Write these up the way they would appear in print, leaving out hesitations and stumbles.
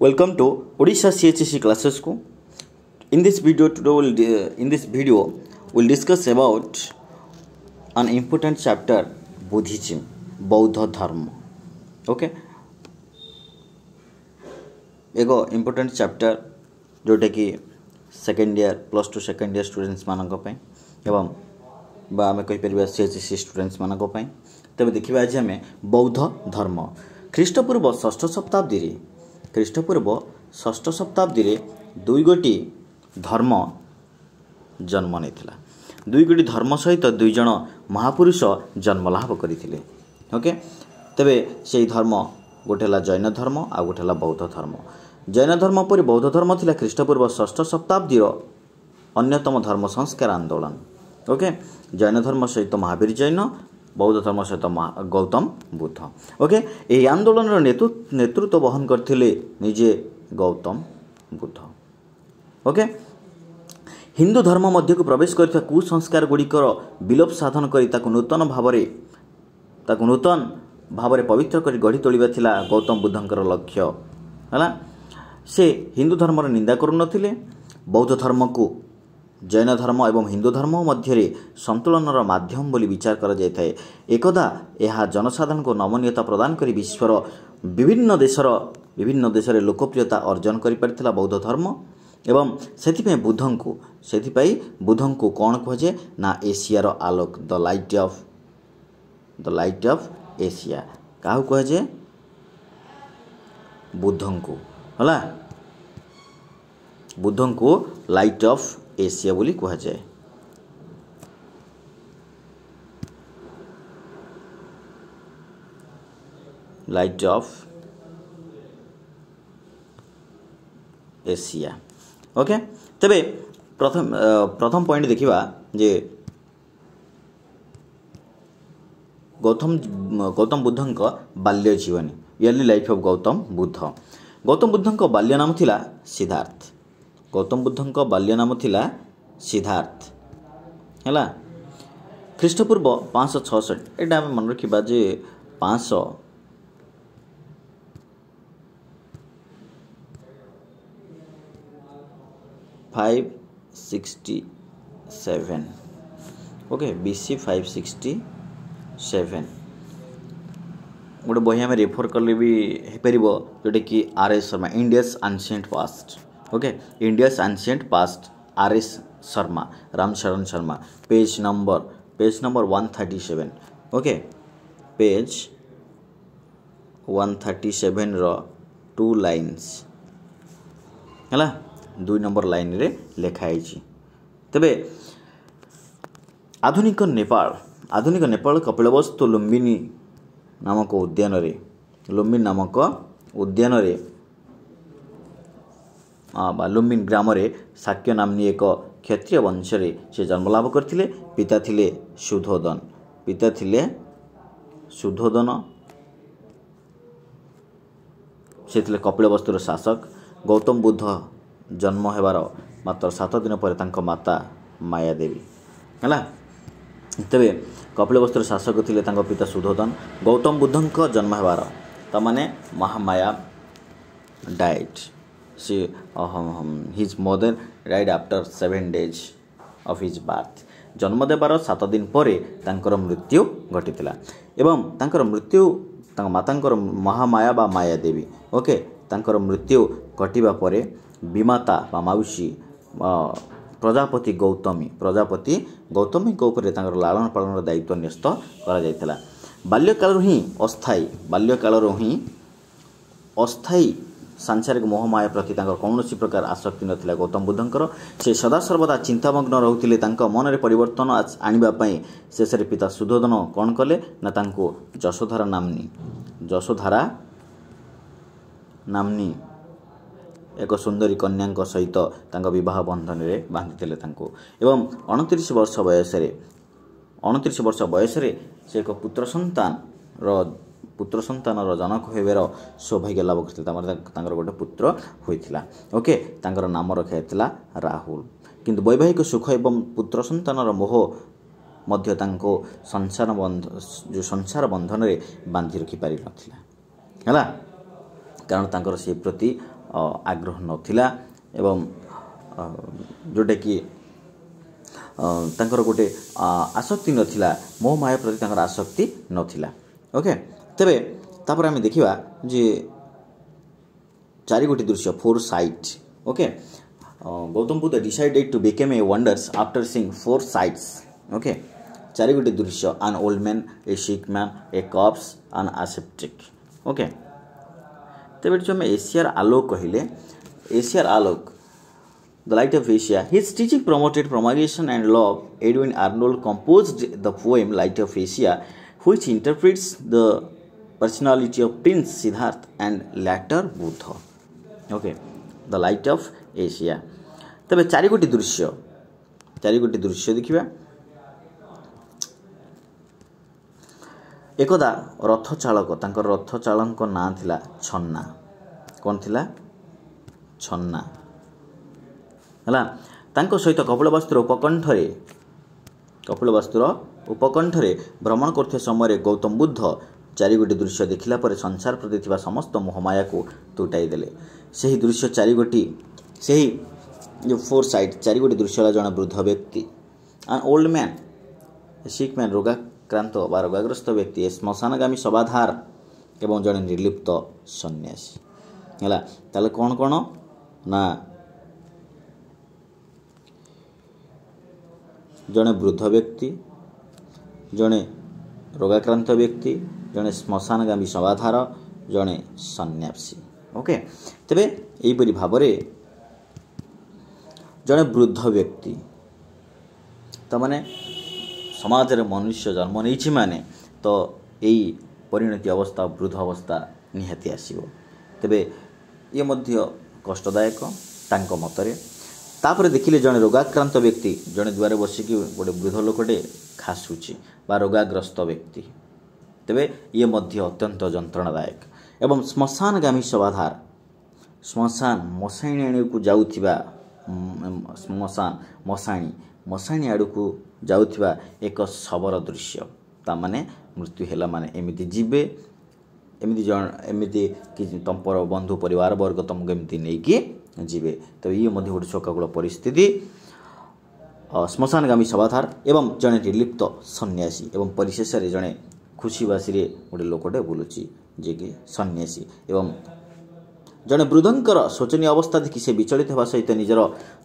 Welcome to Odisha CHC classes को. In this video we'll discuss about an important chapter Buddhism, बौद्ध धर्म. Okay, एगो important chapter जोटा कि second year plus two second year students मानक पई एवं बा आम कहीपर CHC स्टूडेंट्स मानक पई. तबे देखिबा आज आम बौद्ध धर्म ख्रीष्टपूर्व षष्ठ शताब्दी दुई गोटी धर्म जन्म नहीं. दुई गोटी धर्म सहित दुई जन महापुरुष जन्मलाभ करते. ओके, तेबे से धर्म गोटे जैन धर्म आ गोटे बौद्ध धर्म. जैन धर्म पर बौद्ध धर्म थिला ख्रीष्टपूर्व षष्ठ शताब्दी अन्यतम धर्म संस्कार आंदोलन. ओके, जैन धर्म सहित महावीर जैन, बौद्ध धर्म सहित गौतम बुद्ध. ओके, यही आंदोलन नेतृत्व वहन करते निजे गौतम बुद्ध. ओके, हिंदू धर्म मध्य को प्रवेश करथिबा कुसंस्कार गुड़िकर विलोप साधन करी ताकु नूतन भावरे पवित्र करी गढ़ी तोलिबा थिला गौतम बुद्धंकर लक्ष्य. हला, से हिंदू धर्मर निंदा करू नथिले. बौद्ध धर्म को जैन धर्म एवं हिंदू धर्म मध्य संतुलनर माध्यम बोली विचार करा जायथाय. एकदा यह जनसाधारण को नमनीयता प्रदान करी विश्वर विभिन्न देश लोकप्रियता अर्जन करि पारथिला बौद्ध धर्म. एवं सेथिपय बुद्धं को कौन कहुए ना एशियार आलोक, द लाइट ऑफ एशिया. क्या कहुए? बुद्धं को. हला, बुद्धं को लाइट ऑफ एशिया बोली कहुए. Light of Asia. ओके, तबे प्रथम पॉइंट देखिबा जे गौतम बुद्धंक बाल्य जीवनी, early life of Gautam Buddha. Gautam बुद्धंक बाल्य नाम थिला सिद्धार्थ. गौतम बुद्धंक बाल्य नाम थिला सिद्धार्थ. हैला, ख्रीष्टपूर्व 566. एटा हम मन रखिबा जे 567. ओके, BC 567 गोटे बही आम रेफर कले भी हो पार जोटा कि RS Sharma, India's ancient past. Okay, India's ancient past, RS Sharma, Ramsharan Sharma. Page number 137. Okay, page 137 रो 2 लाइन्स है 2 नंबर लाइन रे लिखाई. तेबे आधुनिक नेपाल कपिलवस्तु लुम्बिनी नामक उद्यान लुम्बिनी ग्राम रे शाक्य नामनी एक क्षत्रिय वंश से जन्मलाभ करथिले. पिता थिले सुधोदन. से थिले कपिलवस्तुर शासक. गौतम बुद्ध जन्म हेबार मात्र 7 दिन पर तांको माता माया देवी. है, तेरे कपिलवस्तुर शासक थिले तांको पिता सुधोदन. गौतम बुद्धंक जन्म हेबार तमाने Mahamaya died. See his mother died after 7 days of his birth. जन्म देबार 7 दिन पर तांकर मृत्यु घटिथिला. एवं तांकर मृत्यु मातांकर महामाया बा माया देवी. ओके, तांकर मृत्यु घटिबा परे विमाता बा माउसी प्रजापति गौतमी को ऊपर लालन पालन दायित्व न्यस्त करा जायतिला. बाल्यकाल ही अस्थायी सांसारिक मोहमाया प्रति कौन प्रकार आसक्ति नथिला गौतम बुद्धंकर. से सदा सर्वदा चिंतामग्न रहउथिले. तांको मन रे परिवर्तन आनिबा पई शेष रे पिता सुधोदन कौन कले ना तांको जशोधारा नामनी एक सुंदरी कन्या सहित विवाह बंधन रे बांधिथिले तांको. एवं 29 वर्ष बयस से एक पुत्र संतान जनक होइबार सौभाग्य लाभ करथिले. गोटे पुत्र होइथिला. ओके, तांकर नाम रखाइथिला राहुल. किंतु वैवाहिक सुख एवं पुत्र संतानर मोह मध्य तांको संसार बंधन रे बांधि रखि पारि नथिला. हला, कारण तांकर से प्रति आग्रह नथिला एवं जोटा कि तांकर गोटे आसक्ति नथिला मोह माया प्रति तांकर आसक्ति नथिला। ओके तेबे तापर आम देखा जे चारि गोटी दृश्य four sight. Okay Gautam Buddha decided to become a wanderer after seeing four sights. Okay चारि गोटी दृश्य an old man a sick man a corpse an ascetic. Okay तेबे जो मैं एशियार आलोक कहले एशियार आलोक The Light of Asia. His teaching promoted promulgation and love. Edwin Arnold composed the poem Light of Asia, which interprets the personality of Prince Siddhartha and later Buddha. Okay, The Light of Asia. तबे चारि गोटी दृश्य देखिबा। एकदा रथ चालक तांकर रथ चालक नाम थिला छन्ना। कौन थिला? छन्ना हला तांको सहित कपिलवस्तुर उपकंठरे भ्रमण करते समय गौतम बुद्ध चारि गोटी दृश्य देखिला पर संसार प्रति थिबा समस्त मोहमाया को तुटाई देले। सही दृश्य चारि गोटी सही जो फोर साइड चारि गोटी दृश्य जन वृद्ध व्यक्ति an old man sick man रोगाक्रांत बा रोगाग्रस्त व्यक्ति श्मशानगामी सभाधार एवं जन निर्लिप्त सन्यासी हला ताले कौन कौन ना जड़े वृद्ध व्यक्ति जड़े रोगाक्रांत व्यक्ति जड़े श्मशानगामी सभाधार जड़े सन्यासी। ओके तेबे एहिपरि भाव जड़े वृद्ध व्यक्ति तो माने समाज रे मनुष्य जन्म नहीं माने तो यही परिणति अवस्था वृद्ध अवस्था निहाती आसीबो। तेबे ये मध्य कष्टदायक तांको मतरे। तापर देखिले जड़े रोगाक्रांत व्यक्ति जड़े द्वारे बसिकी गोटे वृद्ध लोकटे खासुची बा रोगाग्रस्त व्यक्ति तेबे ये मध्य अत्यंत जंत्रणादायक एवं श्मशानगामी सभाधार श्मशान मशाणी को जाउथिबा श्मशान मशाणी आड़ को जाउथिबा एक शबर दृश्य ता माने मृत्यु हेला माने एमिति जीवे एमिति कि तंपर बंधु परिवार वर्ग तुमको एमती नहीं कि जीवे तो ये मध्य गोटे शोकाकूल परिस्थिति। श्मशानगामी सभाधार एवं जड़े निर्लिप्त सन्यासी एवं परिशेष जड़े खुशीबासी गोटे लोकटे बुलुची जे कि सन्यासी एवं जड़े वृद्धंकर शोचनीय अवस्था देखि से विचलित होगा सहित निजर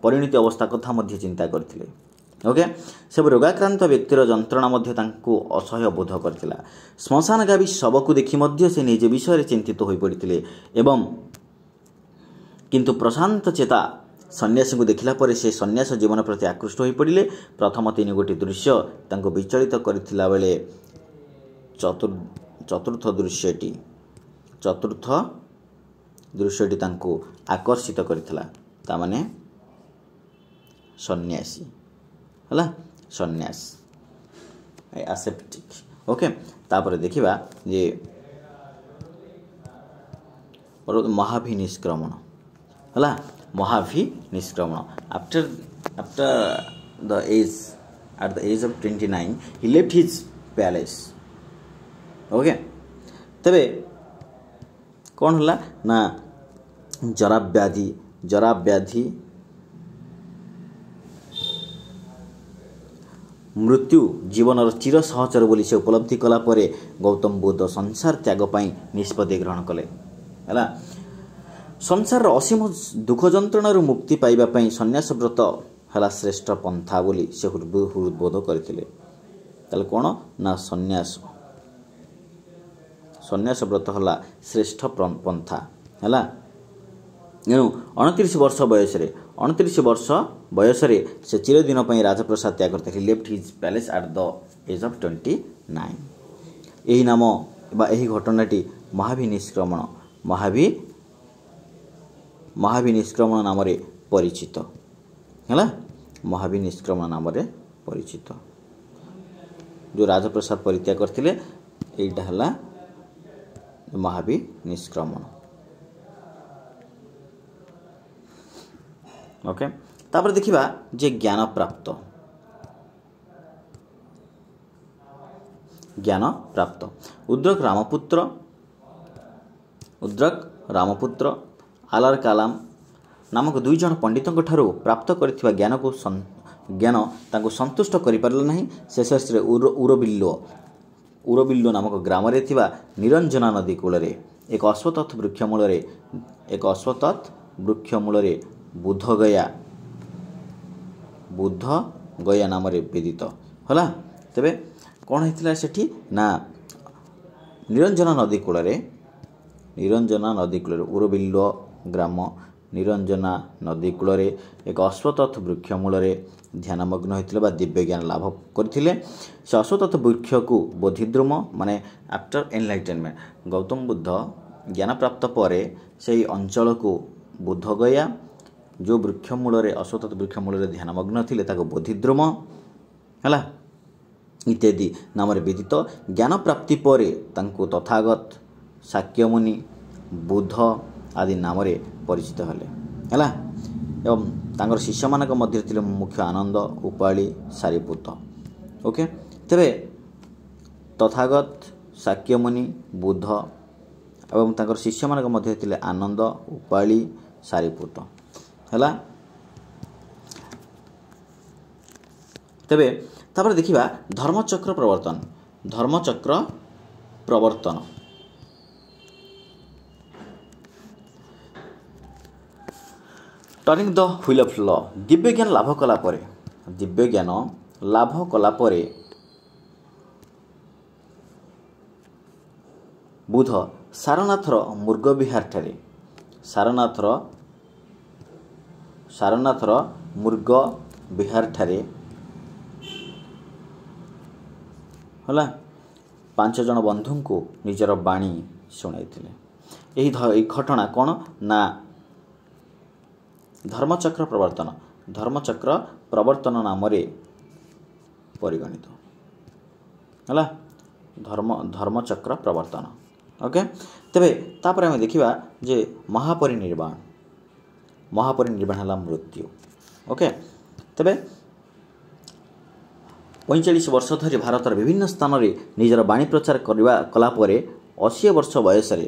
परिणति अवस्था कथा मध्य चिंता करथिले। ओके सब रोगाक्रांत व्यक्तिर जंत्रणा मध्य तांको असह्य बोध करथिला। श्मशानगामी शव को देखि मध्य से निज विषय चिंतित होई पड़िथिले एवं किंतु प्रशांत चेता सन्यासी को देखिला पर से सन्यास जीवन प्रति आकृष्ट होई पड़िले। प्रथम तीन गोटी दृश्य तांको विचलित करथिला बेले चतुर्थ दृश्यटी तांको आकर्षित करथिला ता माने सन्यासी हला सन्यास एसेप्टिक। ओके तापर देखिबा जे महाभि निष्क्रमण हला महाभि निष्क्रमण after the age at the age of 29 he left his palace। Okay तबे कौन होला ना जरा व्याधि मृत्यु जीवन चिर सहचर बोली से उपलब्धि कला परे गौतम बुद्ध संसार त्याग पाई निष्पत्ति ग्रहण कले हला। संसार असीम दुख जंत्रणा मुक्ति पाइबा पाई सन्यास व्रत हला श्रेष्ठ पंथा बोली से हृदबोध करथिले। ताले कोन ना सन्यास व्रत हला श्रेष्ठ पंथा हला। एणु 29 वर्ष बयस से चिरदिन पर राजप्रसाद त्याग करते left his palace at the age of 29। यही नाम बा यही घटनाटी महाभि निष्क्रमण नाम परिचित है। महाभि निष्क्रमण नाम परिचित जो राजप्रसाद परित्याग करते यहीटा है महाभि निष्क्रमण। ओके तापर देखिबा जे ज्ञान प्राप्त उद्रक रामपुत्र आलार कालाम नामक दुई जन पंडितों ठारू प्राप्त करथिबा ज्ञान तांको संतुष्ट करि पारला नहीं। शेष रे उरबिल्लो नामक ग्राम रे थिबा निरंजना नदी कूल रे एक अश्वत्थ वृक्ष मूल बुध गया नाम रे वेदित होला। तेबे कौन होइतिला सेठी ना निरंजना नदी कूल रे उरबिल्लो ग्राम निरंजना नदी कूल रे एक अश्वत्थ वृक्ष मूल ध्यानमग्न होते दिव्य ज्ञान लाभ करथिले। से अश्वत्थ वृक्ष को बोधिद्रुम माने आफ्टर एनलाइटेनमेंट गौतम बुद्ध ज्ञान प्राप्त पर से अंचल को बुध गया जो वृक्ष मूल अश्वत्थ वृक्ष मूल ध्यानमग्न थिले ताको बोधिद्रुम हला इत्यादि नाम विदित। ज्ञान प्राप्ति पर तांको तथागत शाक्यमुनि बुध आदि नाम परिचित हेले हला। एवं तांकर शिष्य मानक मध्य थिले मुख्य आनंद उपाली सारिपुत। ओके तेबे तथागत शाक्यमुनि बुध एवं तांकर शिष्य मानक मध्य थिले आनंद उपाली सारिपुत हला। तेबे तापर देखिबा धर्मचक्र प्रवर्तन turning the wheel of law Divya ज्ञान लाभ कला परे बुध सारनाथर मृग विहार ठारे सारनाथर मृग विहार ठारे हला 5 जन बंधु को निजर बाणी शुणाइथिले। एही घटना कौन ना धर्मचक्र प्रवर्तन नाम परिगणित हला। धर्मचक्र प्रवर्तन ओके तेबे तापर आम देखिबा जे महापरिनिर्वाण हला मृत्यु। ओके तेबे 45 वर्ष धरी भारतर विभिन्न स्थान रे निजर बाणी प्रचार कला परे 80 वर्ष बयस रे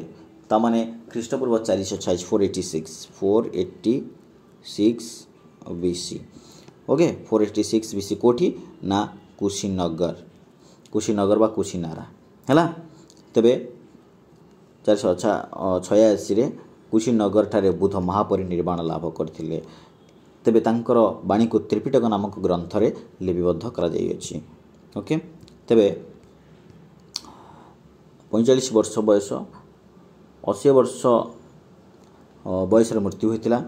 तामाने ख्रीष्टपूर्व 486 बीसी ओके 486 बीसी कोठी ना कुशीनगर बा कुशीनारा हैला। तेबे 486 रे कुशीनगर ठारे बुध महापरिनिर्वाण लाभ करथिले। तेबे तांकर बाणी को त्रिपिटक नामक ग्रंथ रे लिपिबद्ध करा जाई अछि। ओके तेबे 45 वर्ष बयस 80 वर्ष बयस रे मृत्यु होइतिला।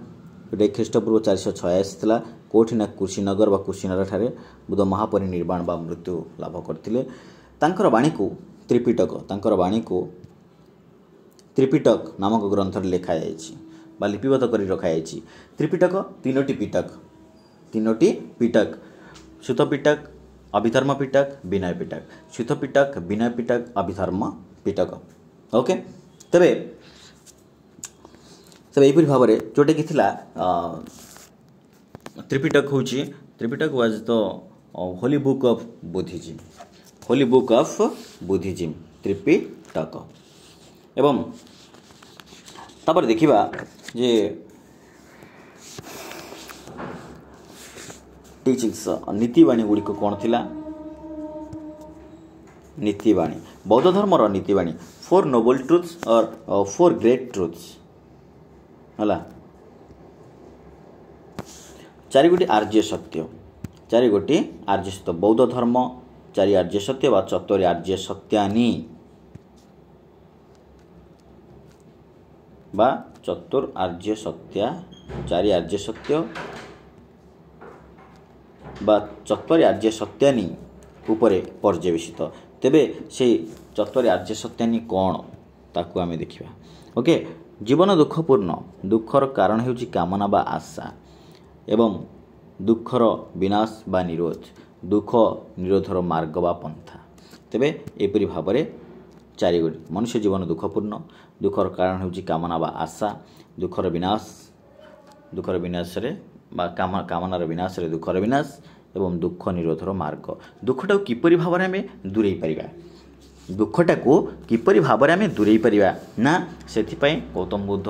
एटा ख्रीष्टपूर्व 486 थिला कोठी ना कुशीनगर बा कुशीनारा ठारे बुध महापरिनिर्वाण बा मृत्यु लाभ करथिले। तांकर बाणी को त्रिपिटक नामक ग्रंथ रे लिखा जायछि बा लिपिबद्ध करी रखा जायछि। त्रिपिटक तीनोटी पिटक सुत पिटक अभिधर्म पिटक विनय पिटक सुत पिटक विनय पिटक अभिधर्म पिटक। ओके तबे एपरि भाव में जोटा कि Tripitaka was the Holi book of Buddhism Tripitaka. एवं तापर देखिबा जे टीचिंग्स नीतिवाणी गुड़िक कौन थिला नीतिवाणी बौद्ध धर्मर नीतिवाणी 4 नोबल ट्रुथ्स और 4 ग्रेट ट्रुथ्स हला। 4 गोटी आर्य सत्य बौद्ध धर्म 4 आर्य सत्य बा 4 आर्य सत्यानि बा 4 आर्य सत्य 4 आर्य सत्य बा 4 आर्य सत्यानि उपरे पर्यवेसित। तेबे से 4 आर्य सत्यानि कौन ताकू आमे देखिबा। ओके जीवन दुखपूर्ण दुखर कारण हेउची कामना बा आशा एवं दुखर विनाश बा निरोध दुख निरोधर मार्ग बा पंथा। तेबे एपरि भाव में 4 गोटी मनुष्य जीवन दुखपूर्ण दुखर कारण हेउची कामना बा आशा दुखर विनाश रे बा कामनार विनाश रे दुखर विनाश एवं दुख निरोधर मार्ग। दुखटा किपरि भाव में आमे दूरेई परिबा दुखटा को किपरि भाव में आमे दूरेई परिबा ना सेथि पई गौतम बुद्ध